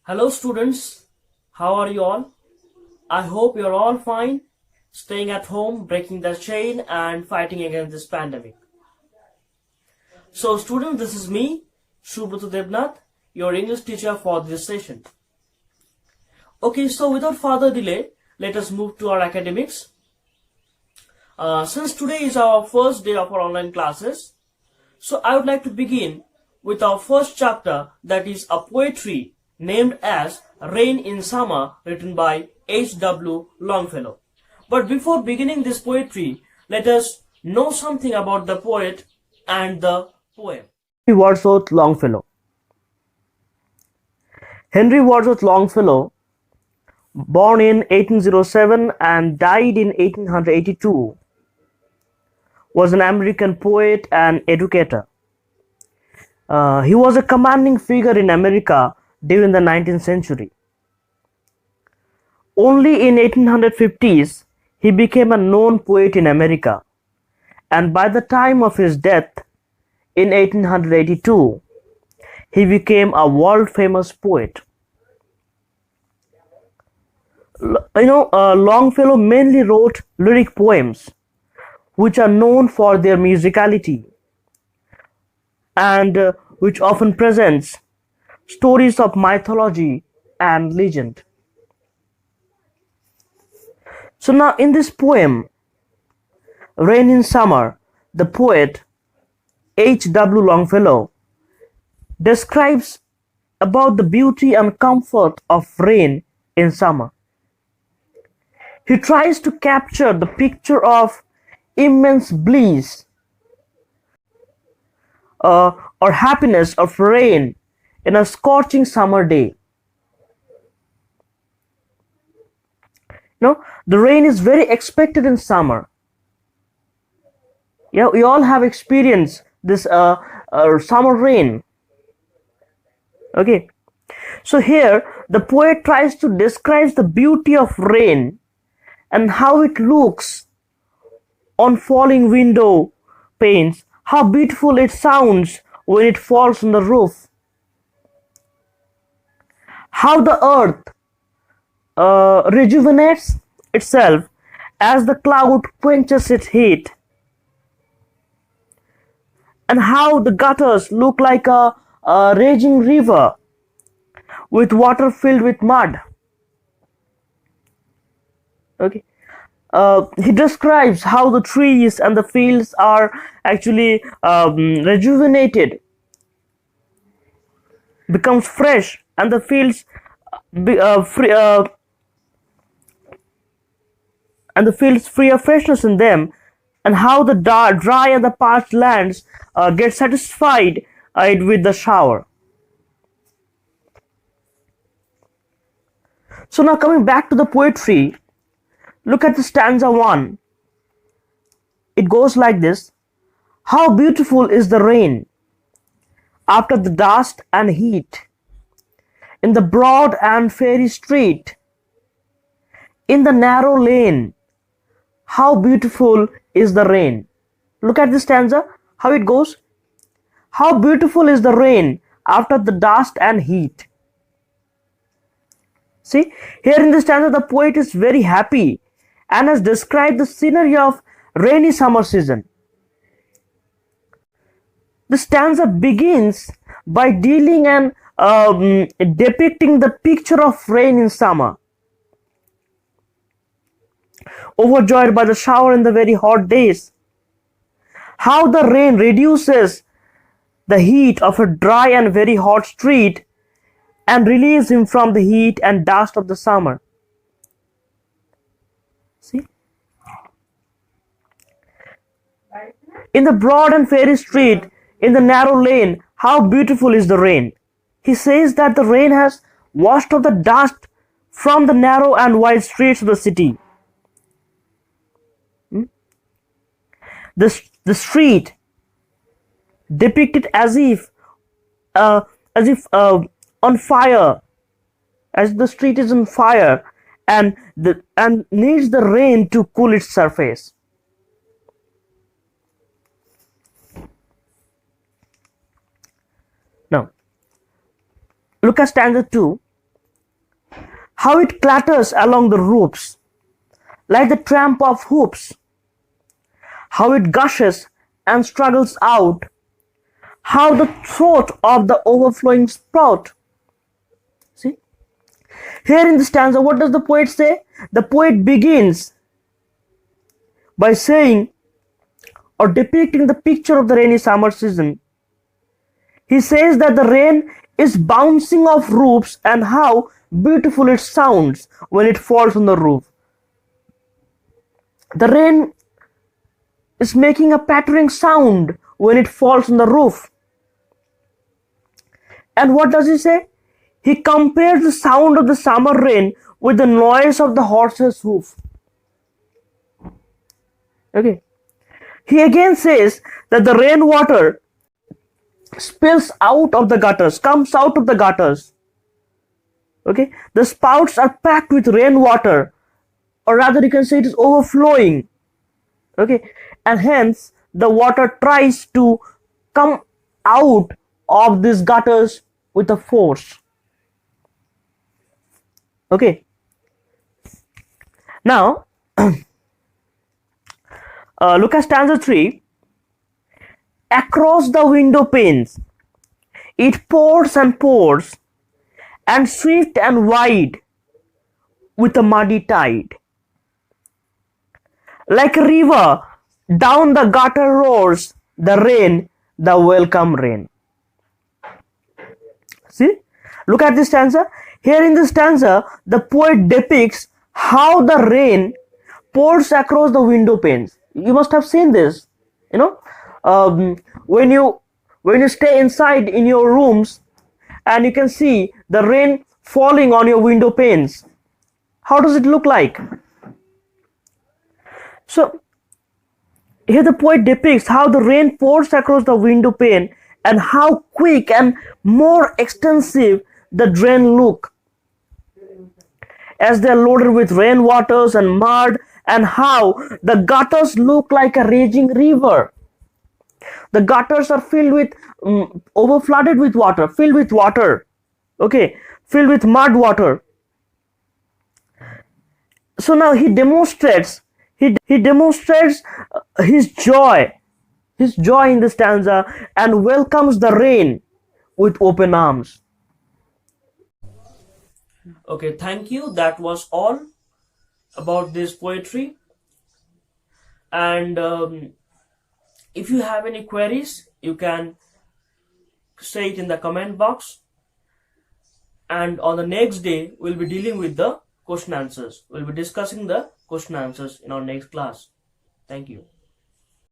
Hello students, how are you all? I hope you're all fine, staying at home, breaking the chain and fighting against this pandemic. So students, this is me, Shubhatu Debnath, your English teacher for this session. Okay, so without further delay, let us move to our academics. Since today is our first day of our online classes, so I would like to begin with our first chapter, that is a poetry named as Rain in Summer, written by H.W. Longfellow. But before beginning this poetry, let us know something about the poet and the poem. Henry Wadsworth Longfellow. Henry Wadsworth Longfellow, born in 1807 and died in 1882, was an American poet and educator. He was a commanding figure in America during the 19th century. Only in 1850s he became a known poet in America, and by the time of his death in 1882 he became a world-famous poet. Longfellow mainly wrote lyric poems, which are known for their musicality and which often presents stories of mythology and legend. So now in this poem, Rain in Summer, the poet H.W. Longfellow describes about the beauty and comfort of rain in summer. He tries to capture the picture of immense bliss or happiness of rain in a scorching summer day. The rain is very expected in summer. Yeah, we all have experienced this summer rain. Okay, so here the poet tries to describe the beauty of rain and how it looks on falling window panes, how beautiful it sounds when it falls on the roof, how the earth rejuvenates itself as the cloud quenches its heat, and how the gutters look like a raging river with water filled with mud. Okay. He describes how the trees and the fields are actually rejuvenated, becomes fresh, and the fields free of freshness in them, and how the dry and the parched lands get satisfied with the shower. So now coming back to the poetry, look at the stanza 1. It goes like this: how beautiful is the rain after the dust and heat, in the broad and fairy street, in the narrow lane, how beautiful is the rain. Look at this stanza, how it goes: how beautiful is the rain after the dust and heat. See, here in this stanza the poet is very happy and has described the scenery of rainy summer season. The stanza begins by dealing and depicting the picture of rain in summer. Overjoyed by the shower in the very hot days, how the rain reduces the heat of a dry and very hot street and relieves him from the heat and dust of the summer. See? In the broad and fairy street, in the narrow lane, how beautiful is the rain. He says that the rain has washed off the dust from the narrow and wide streets of the city. The street depicted as if on fire, as the street is on fire and needs the rain to cool its surface. Now, look at stanza 2. how it clatters along the roofs like the tramp of hoofs, how it gushes and struggles out, how the throat of the overflowing sprout. See? Here in the stanza, what does the poet say? The poet begins by saying or depicting the picture of the rainy summer season. He says that the rain is bouncing off roofs and how beautiful it sounds when it falls on the roof. The rain is making a pattering sound when it falls on the roof. And what does he say? He compares the sound of the summer rain with the noise of the horse's hoof. Okay. He again says that the rainwater spills out of the gutters, comes out of the gutters. Okay. The spouts are packed with rainwater, or rather you can say it is overflowing. Okay. And hence the water tries to come out of these gutters with a force. Okay. Now look at stanza 3. Across the window panes it pours and pours, and swift and wide with a muddy tide. Like a river down the gutter roars the rain, the welcome rain. See, look at this stanza. Here in this stanza, the poet depicts how the rain pours across the window panes. You must have seen this, you know, when you stay inside in your rooms and you can see the rain falling on your window panes. How does it look like? So here the poet depicts how the rain pours across the window pane and how quick and more extensive the drain look as they are loaded with rainwaters and mud, and how the gutters look like a raging river. The gutters are filled with overflooded with water, filled with water, okay, filled with mud water. So now he demonstrates his joy in the stanza and welcomes the rain with open arms. Okay, thank you. That was all about this poetry. And if you have any queries, you can say it in the comment box. And on the next day, we'll be dealing with the question answers. We'll be discussing the question answers in our next class. Thank you.